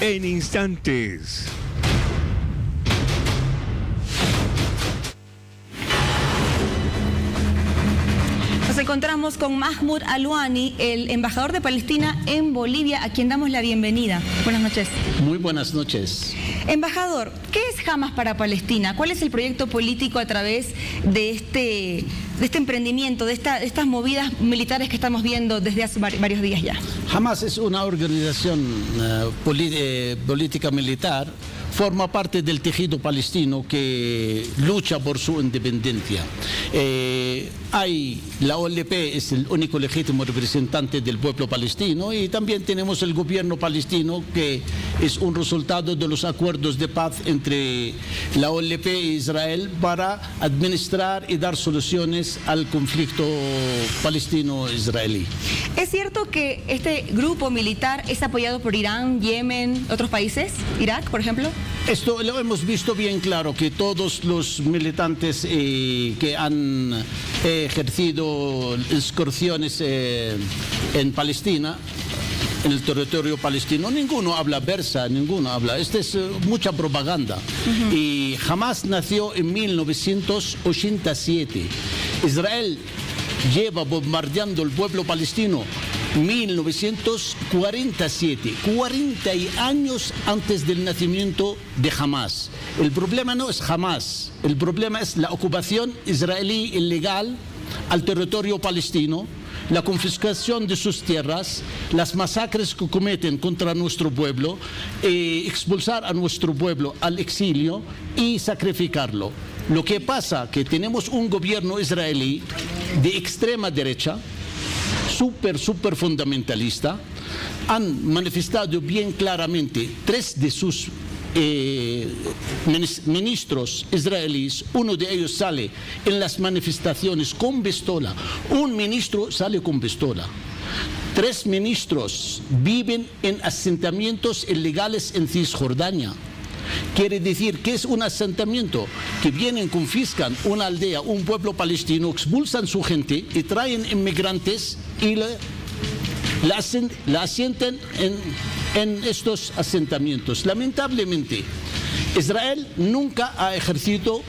en instantes. Nos encontramos con Mahmoud Alwani, el embajador de Palestina en Bolivia, a quien damos la bienvenida. Buenas noches. Muy buenas noches. Embajador, ¿qué es Hamas para Palestina? ¿Cuál es el proyecto político a través de este emprendimiento, de estas movidas militares que estamos viendo desde hace varios días ya? Hamas es una organización política militar, forma parte del tejido palestino que lucha por su independencia. La OLP es el único legítimo representante del pueblo palestino, y también tenemos el gobierno palestino, que es un resultado de los acuerdos de paz entre la OLP e Israel para administrar y dar soluciones al conflicto palestino-israelí. ¿Es cierto que este grupo militar es apoyado por Irán, Yemen, otros países? ¿Irak, por ejemplo? Esto lo hemos visto bien claro, que todos los militantes que han ejercido excursiones en Palestina, en el territorio palestino, ninguno habla persa, ninguno habla. Esta es mucha propaganda. Y Hamas nació en 1987. Israel lleva bombardeando el pueblo palestino 1947, 40 años antes del nacimiento de Hamas. El problema no es Hamas, el problema es la ocupación israelí ilegal al territorio palestino, la confiscación de sus tierras, las masacres que cometen contra nuestro pueblo, expulsar a nuestro pueblo al exilio y sacrificarlo. Lo que pasa es que tenemos un gobierno israelí de extrema derecha, súper fundamentalista. Han manifestado bien claramente 3 de sus ministros israelíes. Uno de ellos sale en las manifestaciones con pistola. Un ministro sale con pistola. 3 ministros viven en asentamientos ilegales en Cisjordania. Quiere decir que es un asentamiento que vienen, confiscan una aldea, un pueblo palestino, expulsan su gente y traen inmigrantes y la asientan en estos asentamientos. Lamentablemente, Israel nunca ha ejercido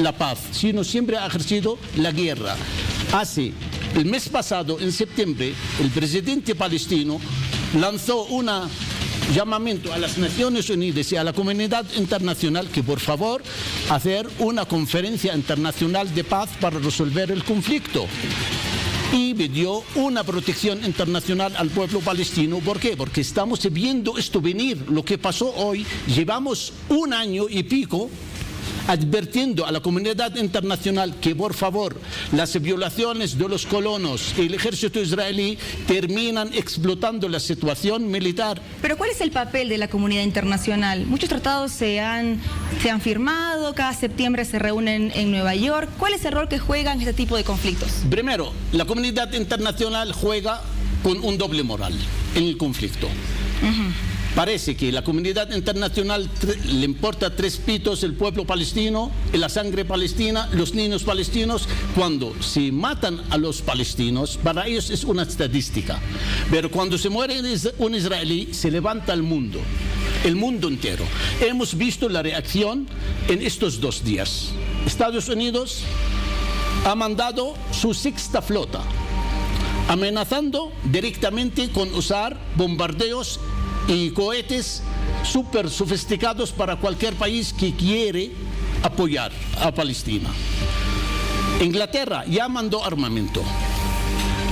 la paz, sino siempre ha ejercido la guerra. El mes pasado, en septiembre, el presidente palestino lanzó un llamamiento a las Naciones Unidas y a la comunidad internacional que por favor hacer una conferencia internacional de paz para resolver el conflicto. Y pidió una protección internacional al pueblo palestino. ¿Por qué? Porque estamos viendo esto venir. Lo que pasó hoy, llevamos 1 año y pico advirtiendo a la comunidad internacional que por favor las violaciones de los colonos y el ejército israelí terminan explotando la situación militar. Pero ¿cuál es el papel de la comunidad internacional? Muchos tratados se han firmado, cada septiembre se reúnen en Nueva York. ¿Cuál es el rol que juegan este tipo de conflictos? Primero, la comunidad internacional juega con un doble moral en el conflicto. Parece que la comunidad internacional le importa 3 pitos el pueblo palestino, la sangre palestina, los niños palestinos. Cuando se matan a los palestinos, para ellos es una estadística. Pero cuando se muere un israelí, se levanta el mundo entero. Hemos visto la reacción en estos 2 días. Estados Unidos ha mandado su 6ª flota, amenazando directamente con usar bombardeos y cohetes súper sofisticados para cualquier país que quiere apoyar a Palestina. Inglaterra ya mandó armamento.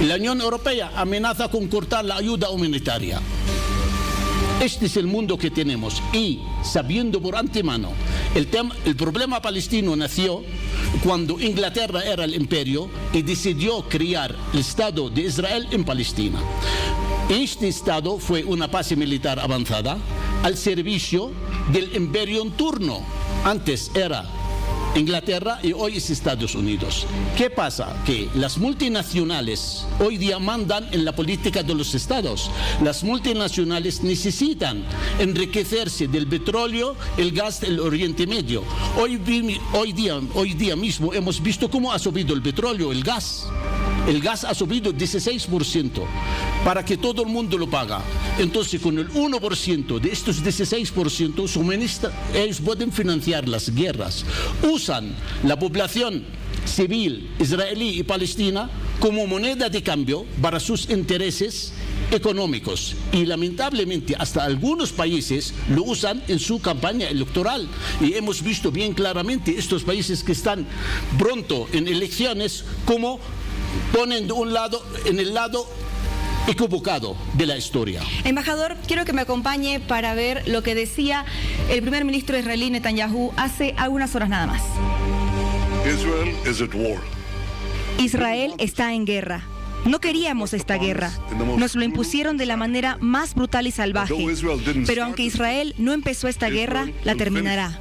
La Unión Europea amenaza con cortar la ayuda humanitaria. Este es el mundo que tenemos, y sabiendo por antemano, el problema palestino nació cuando Inglaterra era el imperio y decidió crear el Estado de Israel en Palestina. Este Estado fue una base militar avanzada al servicio del imperio en turno. Antes era Inglaterra y hoy es Estados Unidos. ¿Qué pasa? Que las multinacionales hoy día mandan en la política de los estados. Las multinacionales necesitan enriquecerse del petróleo, el gas del Oriente Medio. Hoy día mismo hemos visto cómo ha subido el petróleo, el gas. El gas ha subido 16% para que todo el mundo lo paga. Entonces, con el 1% de estos 16% ellos pueden financiar las guerras. Usan la población civil israelí y palestina como moneda de cambio para sus intereses económicos, y lamentablemente hasta algunos países lo usan en su campaña electoral, y hemos visto bien claramente estos países que están pronto en elecciones como ponen de un lado, en el lado equivocado de la historia. Embajador, quiero que me acompañe para ver lo que decía el primer ministro israelí Netanyahu hace algunas horas nada más. Israel está en guerra. No queríamos esta guerra. Nos lo impusieron de la manera más brutal y salvaje. Pero aunque Israel no empezó esta guerra, la terminará.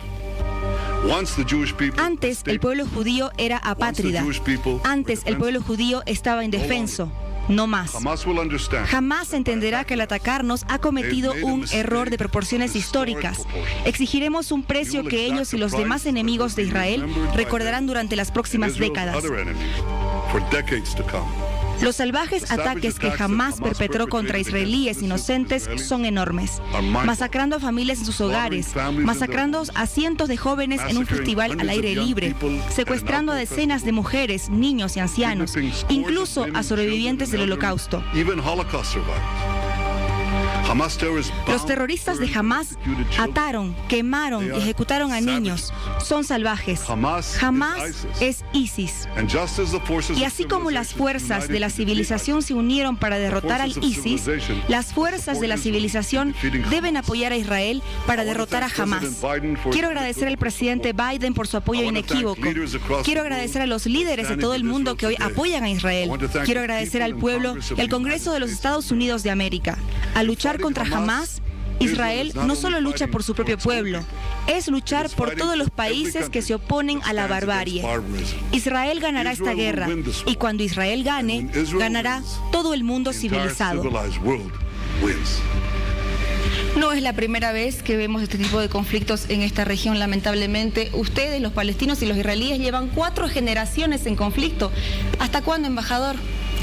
Antes el pueblo judío era apátrida. Antes el pueblo judío estaba indefenso. No más. Jamás entenderá que al atacarnos ha cometido un error de proporciones históricas. Exigiremos un precio que ellos y los demás enemigos de Israel recordarán durante las próximas décadas. Los salvajes ataques que Hamás perpetró contra israelíes inocentes son enormes, masacrando a familias en sus hogares, masacrando a cientos de jóvenes en un festival al aire libre, secuestrando a decenas de mujeres, niños y ancianos, incluso a sobrevivientes del Holocausto. Los terroristas de Hamás ataron, quemaron y ejecutaron a niños. Son salvajes. Hamás es ISIS. Y así como las fuerzas de la civilización se unieron para derrotar al ISIS, las fuerzas de la civilización deben apoyar a Israel para derrotar a Hamás. Quiero agradecer al presidente Biden por su apoyo inequívoco. Quiero agradecer a los líderes de todo el mundo que hoy apoyan a Israel. Quiero agradecer al pueblo y al Congreso de los Estados Unidos de América. Al luchar contra Hamás, Israel no solo lucha por su propio pueblo, es luchar por todos los países que se oponen a la barbarie. Israel ganará esta guerra, y cuando Israel gane, ganará todo el mundo civilizado. No es la primera vez que vemos este tipo de conflictos en esta región, lamentablemente. Ustedes, los palestinos y los israelíes, llevan 4 generaciones en conflicto. ¿Hasta cuándo, embajador?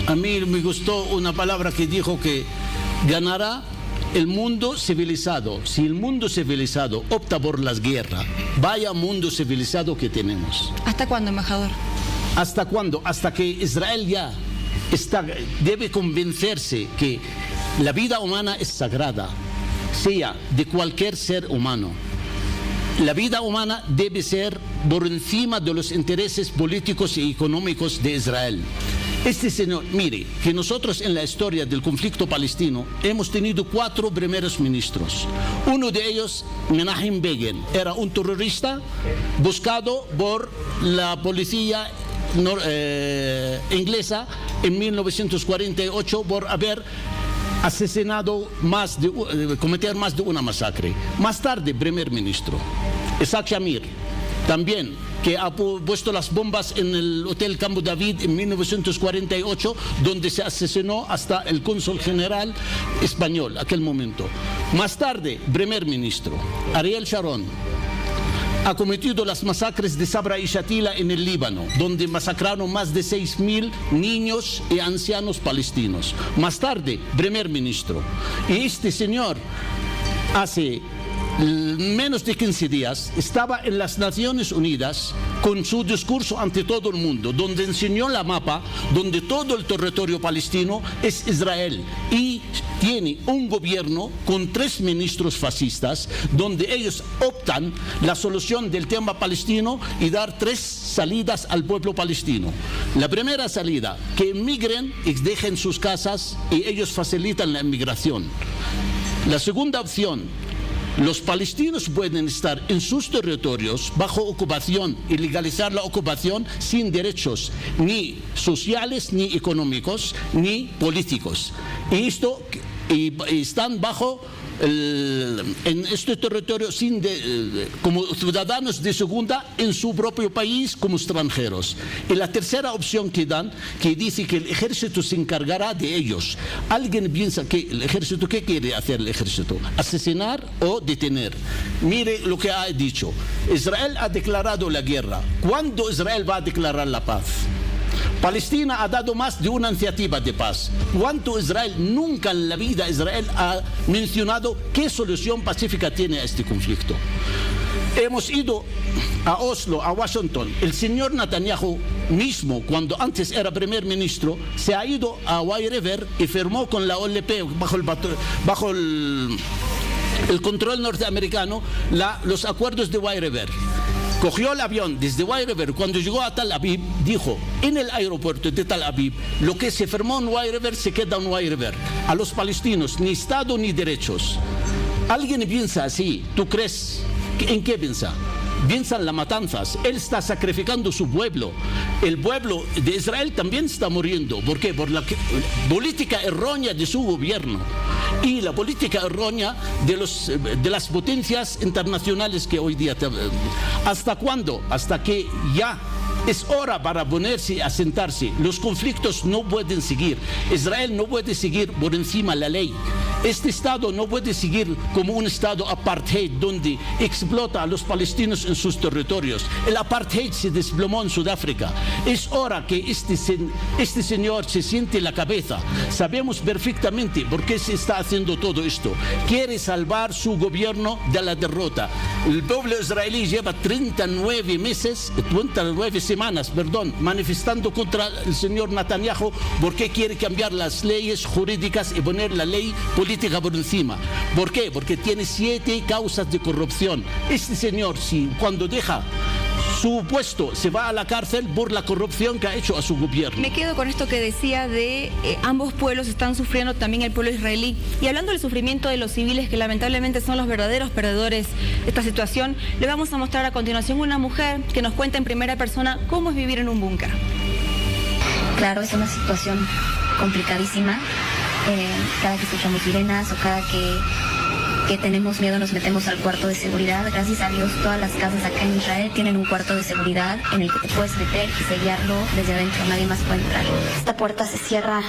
A mí me gustó una palabra que dijo que ganará el mundo civilizado. Si el mundo civilizado opta por las guerras, vaya mundo civilizado que tenemos. ¿Hasta cuándo, embajador? ¿Hasta cuándo? Hasta que Israel ya debe convencerse que la vida humana es sagrada, sea de cualquier ser humano. La vida humana debe ser por encima de los intereses políticos y económicos de Israel. Este señor, mire, que nosotros en la historia del conflicto palestino hemos tenido 4 primeros ministros. Uno de ellos, Menachem Begin, era un terrorista buscado por la policía inglesa en 1948 por haber asesinado cometer más de una masacre. Más tarde, primer ministro, Isaac Shamir, también, que ha puesto las bombas en el Hotel Campo David en 1948, donde se asesinó hasta el cónsul general español, aquel momento. Más tarde, primer ministro, Ariel Sharon, ha cometido las masacres de Sabra y Shatila en el Líbano, donde masacraron más de 6.000 niños y ancianos palestinos. Más tarde, primer ministro. Y este señor hace menos de 15 días estaba en las Naciones Unidas con su discurso ante todo el mundo, donde enseñó la mapa donde todo el territorio palestino es Israel, y tiene un gobierno con 3 ministros fascistas donde ellos optan la solución del tema palestino y dar 3 salidas al pueblo palestino. La primera salida, que emigren y dejen sus casas y ellos facilitan la inmigración. La segunda opción, los palestinos pueden estar en sus territorios bajo ocupación y legalizar la ocupación sin derechos ni sociales, ni económicos, ni políticos. Y están bajo en este territorio como ciudadanos de segunda en su propio país como extranjeros. Y la tercera opción que dan, que dice que el ejército se encargará de ellos. Alguien piensa que el ejército, ¿qué quiere hacer el ejército? ¿Asesinar o detener? Mire lo que ha dicho. Israel ha declarado la guerra. ¿Cuándo Israel va a declarar la paz? Palestina ha dado más de una iniciativa de paz. ¿Cuánto Israel? Nunca en la vida Israel ha mencionado qué solución pacífica tiene a este conflicto. Hemos ido a Oslo, a Washington. El señor Netanyahu mismo, cuando antes era primer ministro, se ha ido a White River y firmó con la OLP bajo el control norteamericano los acuerdos de White River. Cogió el avión desde White River. Cuando llegó a Tel Aviv, dijo en el aeropuerto de Tel Aviv: lo que se firmó en White River se queda en White River. A los palestinos ni Estado ni derechos. ¿Alguien piensa así? ¿Tú crees? ¿En qué piensa? Piensa en las matanzas. Él está sacrificando su pueblo. El pueblo de Israel también está muriendo. ¿Por qué? Por la política errónea de su gobierno y la política errónea de las potencias internacionales que hoy día... ¿Hasta cuándo? Hasta que ya es hora para ponerse a sentarse. Los conflictos no pueden seguir. Israel no puede seguir por encima de la ley. Este Estado no puede seguir como un Estado apartheid donde explota a los palestinos en sus territorios. El apartheid se desplomó en Sudáfrica. Es hora que este señor se siente la cabeza. Sabemos perfectamente por qué se está haciendo todo esto. Quiere salvar su gobierno de la derrota. El pueblo israelí lleva 39 semanas, manifestando contra el señor Netanyahu porque quiere cambiar las leyes jurídicas y poner la ley política por encima. ¿Por qué? Porque tiene 7 causas de corrupción. Este señor, si cuando deja su puesto se va a la cárcel por la corrupción que ha hecho a su gobierno. Me quedo con esto que decía de ambos pueblos están sufriendo, también el pueblo israelí. Y hablando del sufrimiento de los civiles, que lamentablemente son los verdaderos perdedores de esta situación, le vamos a mostrar a continuación una mujer que nos cuenta en primera persona cómo es vivir en un búnker. Claro, es una situación complicadísima. Cada que escuchamos sirenas o cada que tenemos miedo nos metemos al cuarto de seguridad. Gracias a Dios todas las casas acá en Israel tienen un cuarto de seguridad en el que te puedes meter y sellarlo desde adentro, nadie más puede entrar. Esta puerta se cierra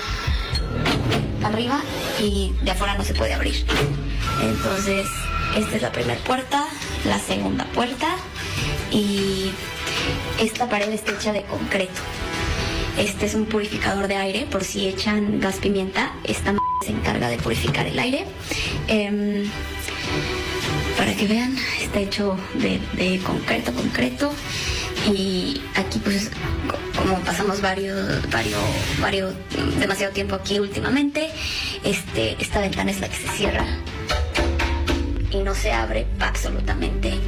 arriba y de afuera no se puede abrir. Entonces esta es la primera puerta, la segunda puerta, y esta pared está hecha de concreto. Este es un purificador de aire, por si echan gas pimienta, esta se encarga de purificar el aire. Para que vean, está hecho de concreto, y aquí pues como pasamos demasiado tiempo aquí últimamente, esta ventana es la que se cierra y no se abre absolutamente